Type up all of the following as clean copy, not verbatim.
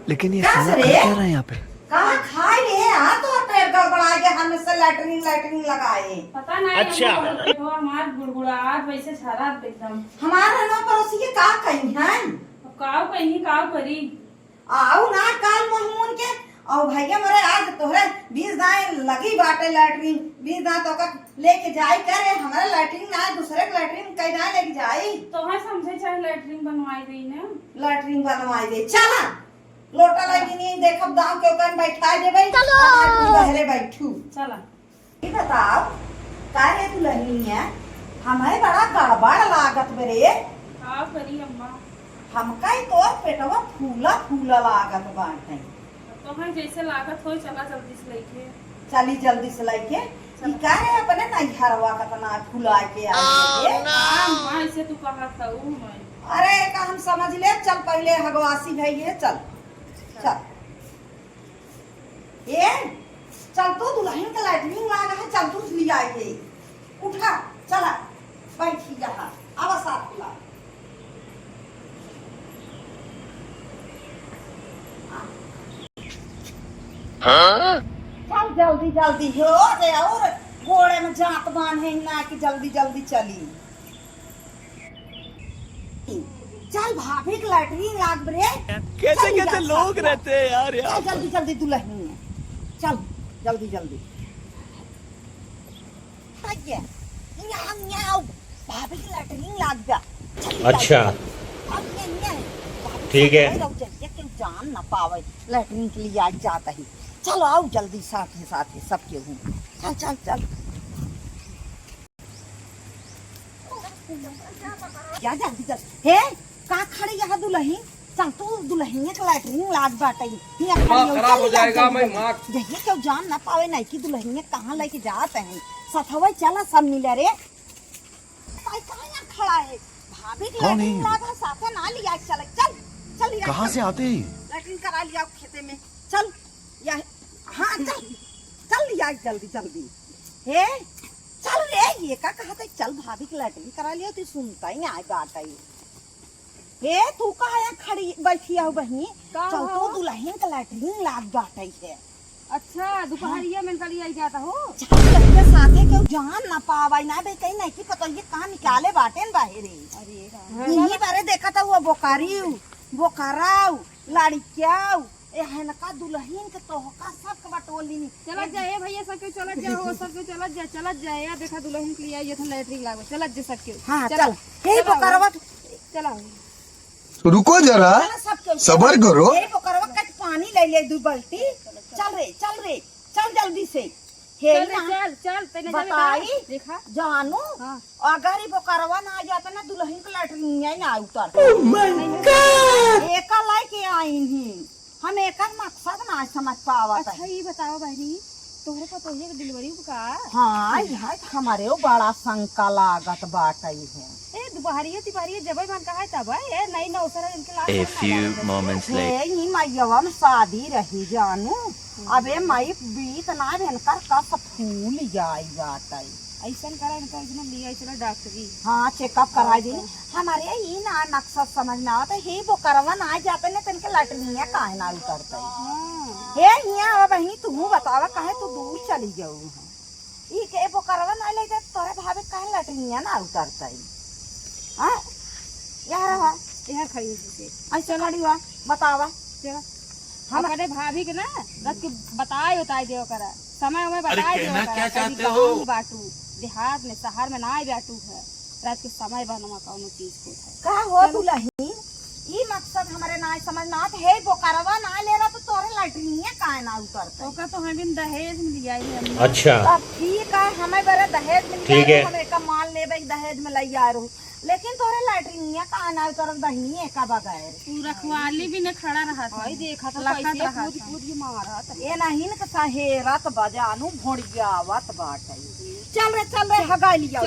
लेकिन ये खाना खा क्या रहा है यहाँ पे? कहाँ खाए रे? हाँ तो पेट गड़बड़ा गया, हमेशा लैटरिन लैटरिन लगाए। पता नहीं अच्छा। हमार गुड़गुड़ाहट वैसे छारा एकदम। हमारा ना पड़ोसी के का कहीं है? काव कहीं काव करी। आओ ना काल महमून के और भैया मरे आज तोहरे 20 दाएं लगी बाटे लैटरिन 20 दाएं तो का लेके जाई करे हमारा लैटरिन ना दूसरे के लैटरिन कई ना लेके जाई तो है समझे चाहे लैटरिन बनवाई गई ना। लैटरिन बनवाई दे चला लोटा लगी नहीं देखब दाम के ऊपर बैठा देबे चलो बहरे बैठू चला। ये बताओ काहे तू लहनी है हमें बड़ा गड़बड़ लागत बरे काव करी अम्मा। हमका ही तो पेटवा फूला फूला लागत बाटे तो है जैसे लागत हो चला जल्दी से लेके। चली जल्दी से लेके ई का है अपने ना घरवा कतना फुला के आए अम्मा ऐसे तू कहा था वो मैं। अरे का हम समझ ले चल पहले हगवासी भैया चल चल ये चल तो दुल्हन का लैटरिन लागा है चल तू ले आइए उठा चला बैठी जहाँ अब साथ पिला चल जल्दी जल्दी हो रे और घोड़े में जात बांधे ना कि जल्दी जल्दी चली चल भाभी के लैटरिन लाग रे कैसे कैसे लोग रहते हैं यार चल जल्दी जल्दी दुल्हन है चल जल्दी जल्दी भाभी की लैटरिन लाग जा अच्छा ठीक है। जान न पावे लैटरिन के लिए आज जाता ही चलो आओ जल्दी साथ ही सबके हूँ चल चल चल क्या जल्दी चल हे का खड़ी यहाँ दुल्हन चल तू दुल्हन के लैटरिन लाग बाटे खराब हो जाएगा मैं माँ यही क्यों जान ना पावे नहीं कि दुल्हन कहाँ लेके जाते हैं सथवा चला सब मिले रे कहाँ यहाँ खड़ा है भाभी की लैटरिन लागा साथे ना लिया चल चल चल कहाँ से आते हैं? लैटरिन करा लिया खेते में चल या हाँ चल चल लिया जल्दी जल्दी हे चल रे ये का कहा था चल भाभी की लैटरिन करा लिया तू सुनता ही नहीं बात आई हे तू कहा यहाँ खड़ी बैठी है बहनी चल तो दुल्हन का लैटरिन लाग बाटे है अच्छा दोपहरिया में कल आई जाता हो के साथे क्यों जान ना पावाई ना बे कहीं नहीं की पता ये कहाँ निकाले बाटे न बाहरे अरे यही बारे देखा था वो बोकाराऊ लाड़िक्याऊ ए है ना का दुल्हन के तोहका सब के बटोली चला जाए भैया सबके चला जाओ सबके चला जाए यार देखा दुल्हन के लिए आई था लैटरिन लागो चला जा सबके। हाँ चल हे बोकारावा चला रुको जरा सबर करो हे बोकारावा कट पानी ले ले 2 बाल्टी चल रे चल जल्दी से हे ना चल तेने बताई देखा जानू हाँ। अगर ही बोकारावा ना आ जाता ना दुल्हन के लैटरिन नहीं ना उतर ओह माय गॉड एका लाके आई ही हम एक मकसद ना समझ पावत अच्छा ये बताओ बहनी तोहरे पता है डिलीवरी का हाँ यार हमारे वो बड़ा शंका लागत बाटे है ए दोपहरिया जब मन कहा तब ए नहीं ना उसरा इनके last A few moments later. हे ही मैयवा में शादी रही जानू अबे मई बीत ना भेनकर का सब फूल जाई बाटे ऐसा करा इनका इतना लिया चला डॉक्टरी हाँ चेकअप करा दी हमारे ये ना नक्शा समझ ना आता हे वो करवा ना जाते ना तिनके लैटरिन काहे ना उतरते हे यहाँ बहनी तू बतावा काहे तू दूर चली जाऊ ई के वो करवा ना ले जा तोरे भाभी काहे लैटरिन ना उतरते हां यार वा यहाँ खड़ी से ऐसा लड़ी वा बतावा चला हमारे भाभी के ना रत के बताए दे करा समय में बताए दे क्या चाहते हो बाटू देहात में शहर में ना बाटू है रात के समय बनवा कौनो चीज को है का हो दुल्हन ई मकसद हमारे ना समझ ना है वो करवा ना ले रहा तो तोरे लैटरिन काहे ना उतरते ओका तो हम दहेज में लिया है अच्छा अब ठीक है हमें बड़े दहेज में ठीक है। हमें का माल लेबे दहेज में ले आ रहू लेकिन तोरे लैटरिन का ना उतर बहनी का बगैर तू रखवाली भी ने खड़ा रहा था भाई देखा तो कैसे कूद के मारा था ए नहीं न सहेरत बजानू भोड़ियावत बाटे चल रे हगा लिया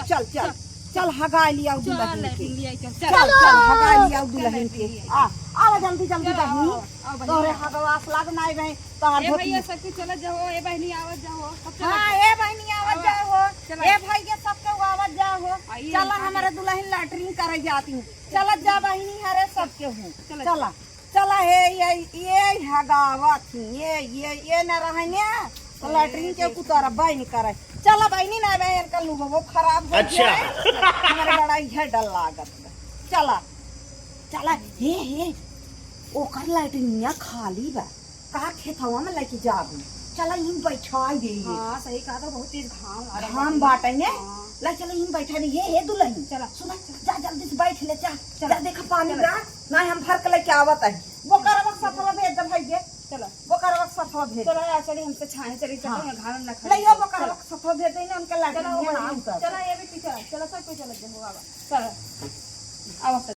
चल हगा लिया दुल्हन के चल हगा लिया दुल्हन के आ जल्दी बहनी तोरे हगवास लग नहीं भाई तोहर भैया सबके चला जाओ ए बहनी आवत जाओ हाँ ए बहनी आवत जाओ ए भैया सबके आवत जाओ चला हमारे दुल्हन लैटरिन करे जाती हूँ चलत जा बहनी हरे सबके हूँ चला चला है ये हगावत ये न रहने तो लैट्रिन के कुतारा बाई नहीं करे चला बाई नहीं ना बहन का लू वो खराब हो गया हमारे बड़ा ये डर लागत चला चला हे ओकर लैट्रिन खाली बा का खेतवा में लेके जाबू चला इन बैठाई दे हाँ सही कहा तो बहुत तेज घाम आ रहा है। हम बाटेंगे ला चला इन बैठा दे हे दुल्हन चला सुना जा जल्दी से बैठ ले जा देखा पानी ला ना हम भर के लेके आवत है वो कर वक्त सफवा भेज दे भाई दे चलो वो कर वक्त सफवा भेज चलो यार चलिए हमसे छाने चली चलो हाँ। घाम में न खड़े ले यो वो कर वक्त सफवा भेज दे ना उनके चलो लाठी चलो ये भी पीछे चलो सब पे चलो देखो बाबा चलो अब